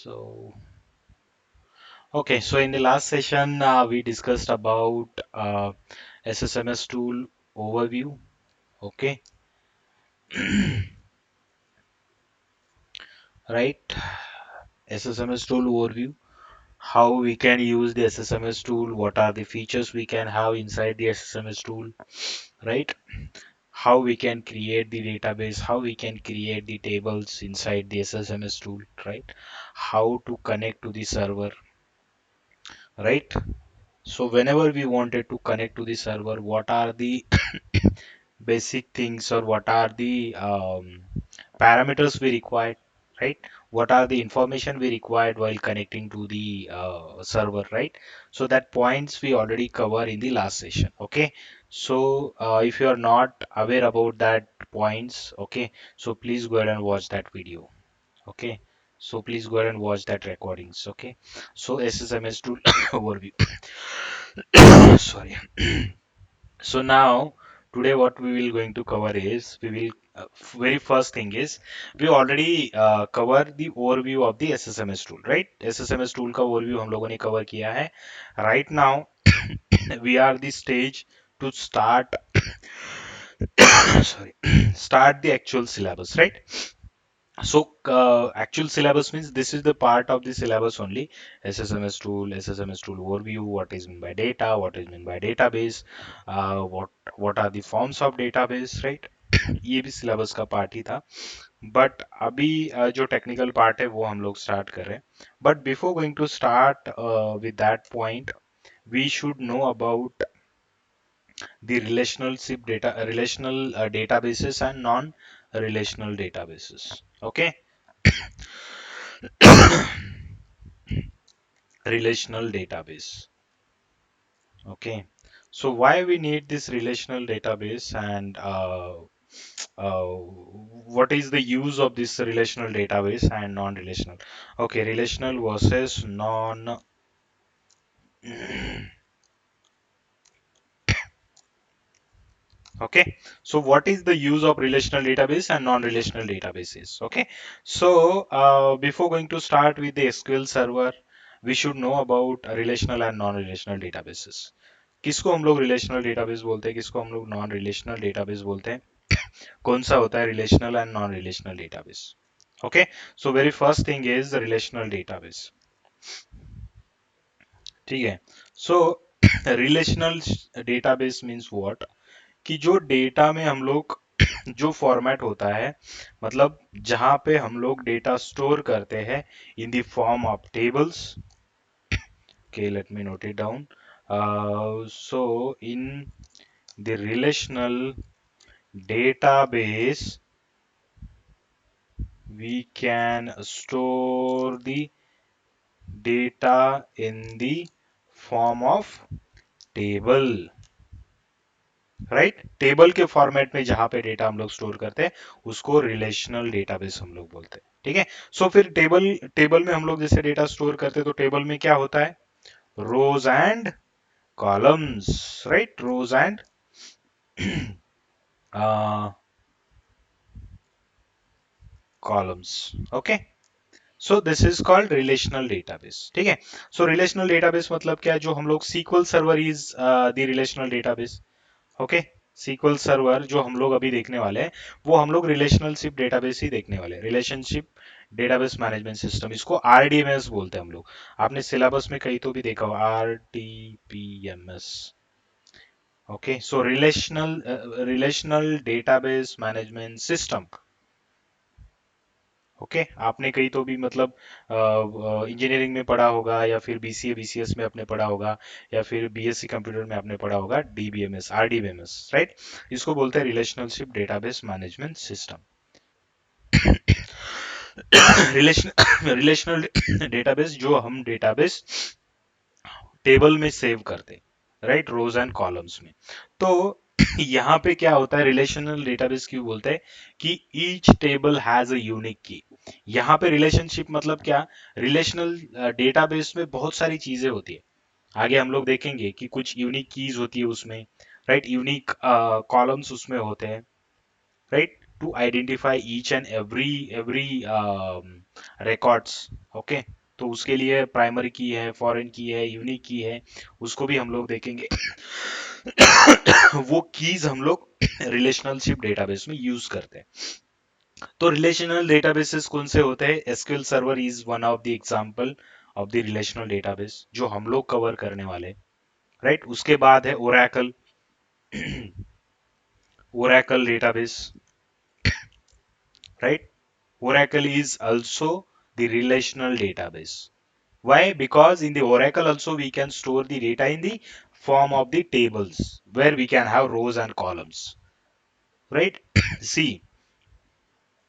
So, okay, so in the last session, we discussed about SSMS tool overview. Okay, right? SSMS tool overview. How we can use the SSMS tool, what are the features we can have inside the SSMS tool, right? How we can create the database, how we can create the tables inside the SSMS tool, right? How to connect to the server, right? So whenever we wanted to connect to the server, what are the basic things or what are the parameters we required, right? What are the information we required while connecting to the server, right? So that points we already cover in the last session. Okay, so if you are not aware about that points, okay, so please go ahead and watch that video. Okay, so please go ahead and watch that recordings. Okay, so SSMS tool overview. Sorry. So now today what we will going to cover is we will very first thing is we already cover the overview of the SSMS tool, right? SSMS tool का overview हम लोगों ने cover किया है. Right now we are the stage to start sorry start the actual syllabus, right? So actual syllabus means this is the part of the syllabus only. SSMS tool, SSMS tool overview, what is meant by data, what is meant by database, what are the forms of database, right? ये भी syllabus का part ही था. But अभी जो technical part है वो हम लोग start कर रहे हैं. But before going to start with that point, we should know about the relational databases and non-relational databases. Okay, relational database. Okay, so why we need this relational database and what is the use of this relational database and non-relational? Okay, relational versus non. Okay, so what is the use of relational database and non-relational databases? Okay, so before going to start with the SQL server, we should know about relational and non-relational databases. किसको हम लोग relational database बोलते हैं, किसको हम लोग non relational database बोलते हैं, कौन सा होता है relational and non relational database? Okay, so very first thing is relational database. ठीक है, सो रिलेशनल डेटाबेस मींस व्हाट, कि जो डेटा में हम लोग जो फॉर्मेट होता है, मतलब जहां पे हम लोग डेटा स्टोर करते हैं इन the form of tables. Okay, let me note it down. So in the relational database, we can store the data in the form of table, right? Table के फॉर्मेट में जहां पे डेटा हम लोग store करते हैं उसको रिलेशनल डेटाबेस हम लोग बोलते हैं. ठीक है, सो फिर टेबल टेबल में हम लोग जैसे डेटा स्टोर करते हैं तो टेबल में क्या होता है? Rows and columns, right? Rows and columns. Okay, so this is called relational database. ठीक है, सो रिलेशनल डेटाबेस मतलब क्या है? जो हम लोग SQL server is the relational database. Okay, SQL server जो हम लोग अभी देखने वाले हैं वो हम लोग रिलेशनशिप डेटाबेस ही देखने वाले हैं. रिलेशनशिप डेटाबेस मैनेजमेंट सिस्टम, इसको आरडीएमएस बोलते हैं हम लोग. आपने सिलेबस में कहीं तो भी देखा हो RDBMS. Okay, so relational database management system. Okay, आपने कहीं तो भी मतलब इंजीनियरिंग में पढ़ा होगा या फिर बीसीए बीसीएस में आपने पढ़ा होगा या फिर बीएससी कंप्यूटर में आपने पढ़ा होगा डीबीएमएस आरडीबीएमएस, राइट? इसको बोलते हैं relationship database management system. Relational database जो हम डेटाबेस टेबल में सेव करते हैं, राइट? रोज एंड कॉलम्स में. तो यहाँ पे क्या होता है, रिलेशनल डेटाबेस क्यों बोलते हैं? कि each table has a unique की. यहाँ पे रिलेशनशिप मतलब क्या? रिलेशनल डेटाबेस में बहुत सारी चीजें होती है. आगे हम लोग देखेंगे कि कुछ यूनिक कीज होती है उसमें, राइट? यूनिक कॉलम्स उसमें होते हैं, right? To identify each and every records. Okay, तो उसके लिए प्राइमरी की है, फॉरेन की है, यूनिक की है, उसको भी हम लोग देखेंगे। वो कीज हम लोग रिलेशनलशिप डेटाबेस में यूज करते हैं। तो रिलेशनल डेटाबेसेस कौन से होते हैं? SQL server is one of the example of the relational database जो हम लोग कवर करने वाले, राइट। उसके बाद है Oracle, Oracle database, right? Oracle is also the relational database. Why? Because in the Oracle also we can store the data in the form of the tables where we can have rows and columns, right? See,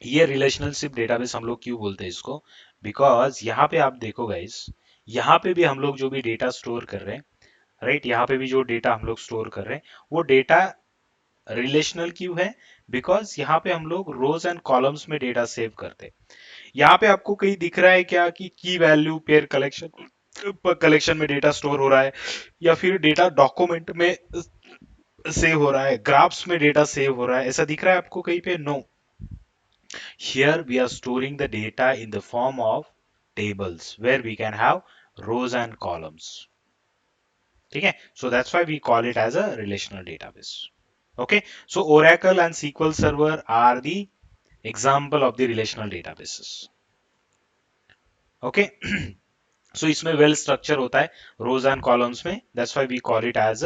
ये रिलेशनलशिप database हम लोग क्यों बोलते हैं इसको? Because यहाँ पे आप देखो गाइस, यहाँ पे भी हम लोग जो भी डेटा स्टोर कर रहे हैं, राइट, यहाँ पे भी जो डेटा हम लोग स्टोर कर रहे हैं वो डेटा रिलेशनल क्यों है? बिकॉज यहाँ पे हम लोग रोज एंड कॉलम्स में डेटा सेव करते हैं। यहाँ पे आपको कहीं दिख रहा है क्या कि की वैल्यू पेयर कलेक्शन कलेक्शन में डेटा स्टोर हो रहा है, या फिर डेटा डॉक्यूमेंट में सेव हो रहा है, ग्राफ्स में डेटा सेव हो रहा है, ऐसा दिख रहा है आपको कहीं पे? No, here we are storing the data in the form of tables where we can have rows and columns, ठीक है। So that's why we call it as a relational database. Okay, so Oracle and SQL server are the example of the relational databases. Okay, so इसमें well structure होता है rows and columns में, that's why we call it as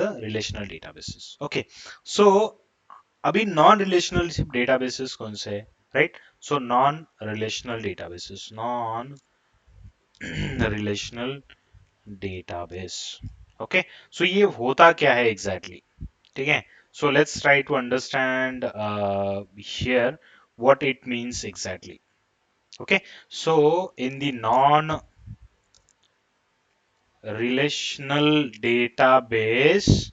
a relational databases. Okay, सो अभी non relational databases कौन से है, right? So non relational databases, non relational database. Okay, so ये होता क्या है एग्जैक्टली exactly? ठीक है, so let's try to understand here what it means exactly. Okay, so in the non relational database,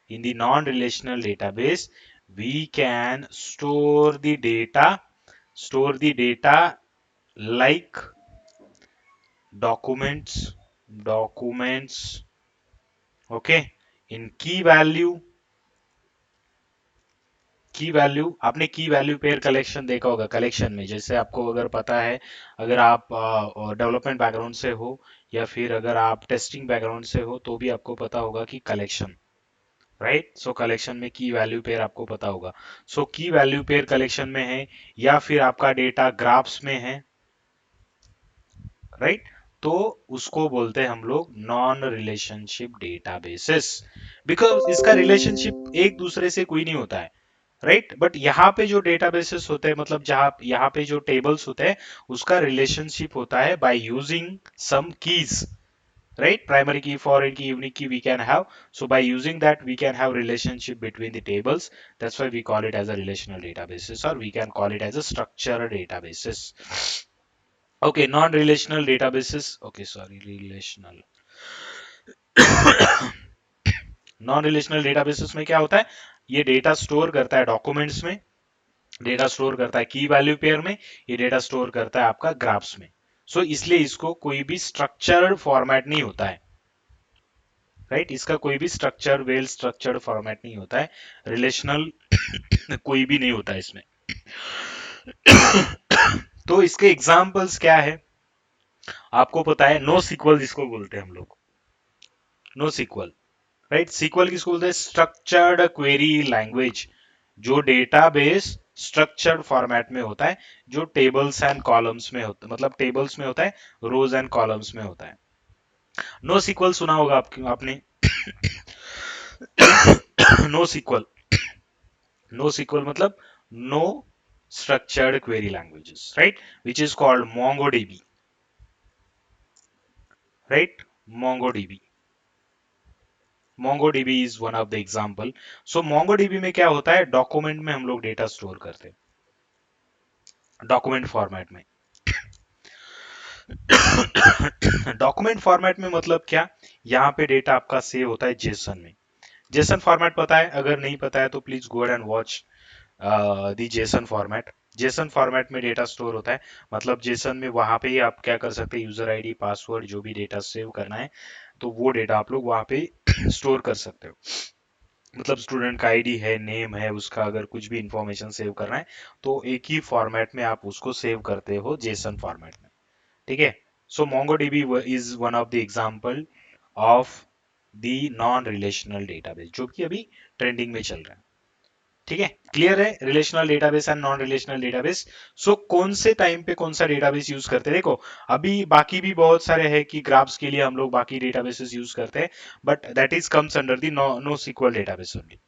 in the non-relational database we can store the data like documents, okay, in की value आपने की value pair collection देखा होगा। Collection में जैसे आपको अगर पता है, अगर आप डेवलपमेंट बैकग्राउंड से हो या फिर अगर आप टेस्टिंग बैकग्राउंड से हो तो भी आपको पता होगा कि कलेक्शन, राइट। सो कलेक्शन में की वैल्यू पेयर आपको पता होगा। सो की वैल्यू पेयर कलेक्शन में है या फिर आपका डेटा ग्राफ्स में है, राइट, तो उसको बोलते हैं हम लोग नॉन रिलेशनशिप डेटाबेसेस, बिकॉज इसका रिलेशनशिप एक दूसरे से कोई नहीं होता है, राइट। बट यहाँ पे जो डेटाबेसेस होते हैं, मतलब जहाँ यहाँ पे जो टेबल्स होते हैं उसका रिलेशनशिप होता है by using some keys, right? Primary key, foreign key, unique key we can have. So by using that we can have relationship between the tables. That's why we call it as a relational databases, or we can call it as a structured databases. Okay, non-relational databases, okay, sorry, relational, non relational databases में क्या होता है, ये data store करता है documents में, data store करता है की वैल्यू पेयर में, ये डेटा स्टोर करता है आपका ग्राफ्स में। सो इसलिए इसको कोई भी स्ट्रक्चर्ड फॉर्मेट नहीं होता है, राइट, इसका कोई भी स्ट्रक्चर वेल स्ट्रक्चर्ड फॉर्मेट नहीं होता है, रिलेशनल कोई भी नहीं होता है इसमें। तो इसके एग्जांपल्स क्या है आपको पता है? नो सीक्वल जिसको बोलते हैं हम लोग, नो सीक्वल, राइट। सीक्वल किसको बोलते हैं? स्ट्रक्चर्ड क्वेरी लैंग्वेज, जो डेटाबेस स्ट्रक्चर्ड फॉर्मेट में होता है, जो टेबल्स एंड कॉलम्स में होता है, मतलब टेबल्स में होता है, रोज एंड कॉलम्स में होता है। नो सीक्वल सुना होगा आपने? नो सीक्वल, नो सीक्वल मतलब no structured query languages, right, which is called MongoDB, right? MongoDB is one of the example. So MongoDB में क्या होता है, डॉक्यूमेंट में हम लोग डेटा स्टोर करते हैं, डॉक्यूमेंट फॉर्मेट में। डॉक्यूमेंट फॉर्मेट में मतलब क्या, यहाँ पे डेटा आपका सेव होता है जेसन में। जेसन फॉर्मेट पता है? अगर नहीं पता है तो please go and watch the JSON format. JSON format में डेटा स्टोर होता है, मतलब जेसन में वहां पे ही आप क्या कर सकते हैं, यूजर आईडी पासवर्ड जो भी डेटा सेव करना है तो वो डेटा आप लोग वहां पे स्टोर कर सकते हो, मतलब स्टूडेंट का आईडी है, नेम है, उसका अगर कुछ भी इंफॉर्मेशन सेव करना है तो एक ही फॉर्मेट में आप उसको सेव करते हो, जेसन फॉर्मेट में। ठीक है। सो MongoDB is one of the example of the non relational database जो कि अभी ट्रेंडिंग में चल रहा है। ठीक है, क्लियर है relational database and non relational database. So कौन से टाइम पे कौन सा डेटाबेस यूज करते हैं, देखो अभी बाकी भी बहुत सारे हैं कि ग्राफ्स के लिए हम लोग बाकी डेटाबेसेस यूज करते हैं, but that is comes under the NoSQL database only.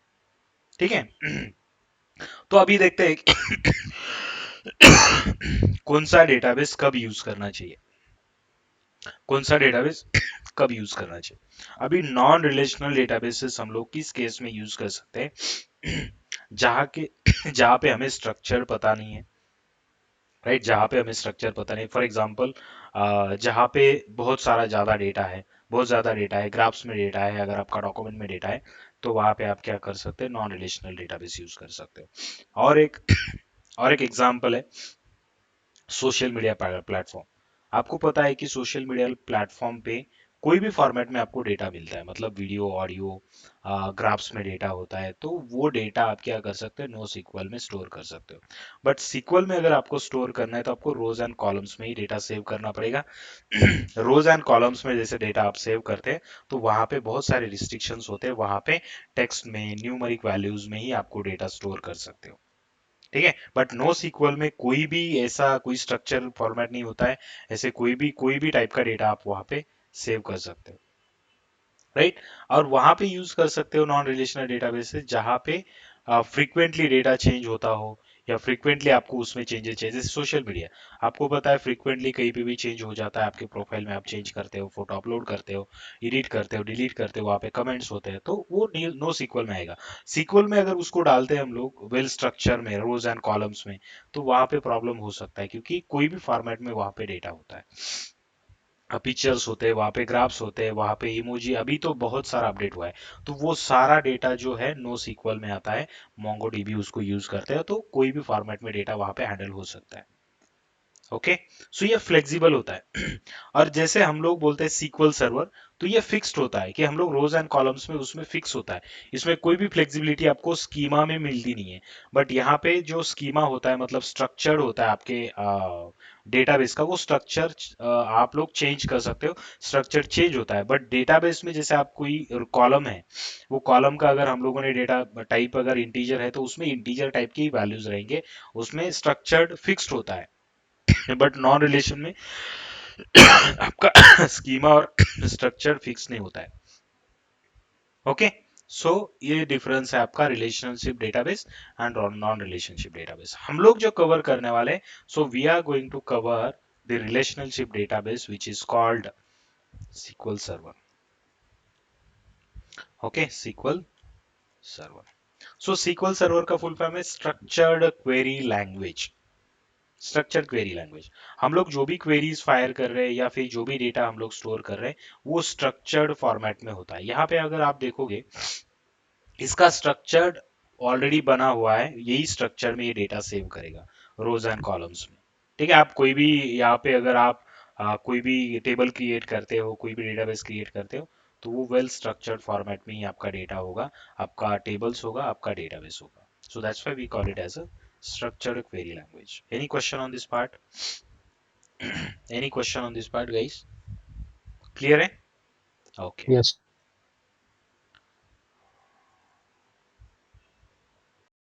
ठीक है। तो अभी देखते हैं कि कौन सा डेटाबेस कब यूज करना चाहिए, कौन सा डेटाबेस कब यूज करना चाहिए। अभी नॉन रिलेशनल डेटाबेसेस हम लोग किस केस में यूज कर सकते हैं, जहां के जहां पे हमें स्ट्रक्चर पता नहीं है, राइट, जहाँ पे हमें स्ट्रक्चर पता नहीं। फॉर एग्जांपल जहाँ पे बहुत सारा ज़्यादा डेटा है, बहुत ज़्यादा डेटा है, ग्राफ्स में डेटा है, अगर आपका डॉक्यूमेंट में डेटा है, तो वहाँ पे आप क्या कर सकते हैं, नॉन रिलेशनल डेटाबेस यूज कर सकते हो। और एक एग्जांपल है सोशल मीडिया प्लेटफॉर्म। आपको पता है कि सोशल मीडिया प्लेटफॉर्म पे कोई भी फॉर्मेट में आपको डेटा मिलता है, मतलब वीडियो, ऑडियो, ग्राफ्स में डेटा होता है, तो वो डेटा आप क्या कर सकते हैं, नो सीक्वल में स्टोर कर सकते हो। बट सीक्वल में अगर आपको स्टोर करना है तो आपको रोज एंड कॉलम्स में ही डेटा सेव करना पड़ेगा। रोज एंड कॉलम्स में जैसे डेटा आप सेव करते हैं तो वहां पे बहुत सारे रिस्ट्रिक्शंस होते हैं, वहां पे टेक्स्ट में, न्यूमेरिक वैल्यूज में ही आपको डेटा स्टोर कर सकते हो। ठीक है, बट नो सीक्वल में कोई भी ऐसा कोई स्ट्रक्चर फॉर्मेट नहीं होता है, ऐसे कोई भी टाइप का डेटा आप वहां पे सेव कर सकते हो, राइट। और वहां पे यूज कर सकते हो नॉन रिलेशनल डेटाबेसेस जहां पे फ्रीक्वेंटली डेटा चेंज होता हो, या फ्रीक्वेंटली आपको उसमें चेंजेस चाहिए, जैसे सोशल मीडिया। आपको पता है फ्रीक्वेंटली कहीं पे भी चेंज हो जाता है, आपके प्रोफाइल में आप चेंज करते हो, फोटो अपलोड करते हो, एडिट करते हो, डिलीट करते हो, वहाँ पे कमेंट्स होते हैं, तो वो नो सीक्वल में आएगा। सीक्वल में अगर उसको डालते हैं हम लोग वेल स्ट्रक्चर में, रोज एंड कॉलम्स में, तो वहां पे प्रॉब्लम हो सकता है, क्योंकि कोई भी फॉर्मेट में वहां पे डेटा होता है, पिक्चर्स होते हैं वहां पे, ग्राफ्स होते हैं वहां पे, इमोजी, अभी तो बहुत सारा अपडेट हुआ है, तो वो सारा डेटा जो है नो सीक्वल में आता है। मोंगोडीबी उसको यूज करते हैं, तो कोई भी फॉर्मेट में डेटा वहां पे हैंडल हो सकता है। ओके, सो ये फ्लेक्सिबल होता है। और जैसे हम लोग बोलते हैं सीक्वल सर्वर, तो ये फिक्स्ड होता है कि हम लोग रोज एंड कॉलम्स में उसमें फिक्स होता है, इसमें कोई भी फ्लेक्सिबिलिटी आपको स्कीमा में मिलती नहीं है। बट यहाँ पे जो स्कीमा होता है, मतलब स्ट्रक्चर होता है आपके डेटाबेस का, वो स्ट्रक्चर आप लोग चेंज कर सकते हो, स्ट्रक्चर चेंज होता है। बट डेटाबेस में जैसे आप कोई कॉलम है, वो कॉलम का अगर हम लोगों ने डेटा टाइप अगर इंटीजर है तो उसमें इंटीजर टाइप के ही वैल्यूज रहेंगे, उसमें स्ट्रक्चर्ड फिक्स्ड होता है। बट नॉन रिलेशन में आपका स्कीमा और स्ट्रक्चर फिक्स नहीं होता है। ओके, सो ये डिफरेंस है आपका relationship database and non relationship database. हम लोग जो कवर करने वाले, so we are going to cover the relationship database which is called SQL server. Okay, SQL server. So SQL server का फुल फॉर्म है structured query language. Structured query language, हम लोग जो भी क्वेरीज फायर कर रहे हैं या फिर जो भी डेटा हम लोग स्टोर कर रहे हैं, वो स्ट्रक्चर्ड फॉर्मेट में होता है। यहाँ पे अगर आप देखोगे, इसका स्ट्रक्चर्ड ऑलरेडी बना हुआ है, यही स्ट्रक्चर में ये डेटा सेव करेगा, रोज एंड कॉलम्स में। ठीक है, आप कोई भी यहाँ पे अगर आप कोई भी टेबल क्रिएट करते हो, कोई भी डेटाबेस क्रिएट करते हो, तो वो वेल स्ट्रक्चर्ड फॉर्मेट में ही आपका डेटा होगा, आपका टेबल्स होगा, आपका डेटाबेस होगा। So that's why we call it as a structured query language. Any question on this part? Any question on this part, guys? Clear है? Okay. Yes.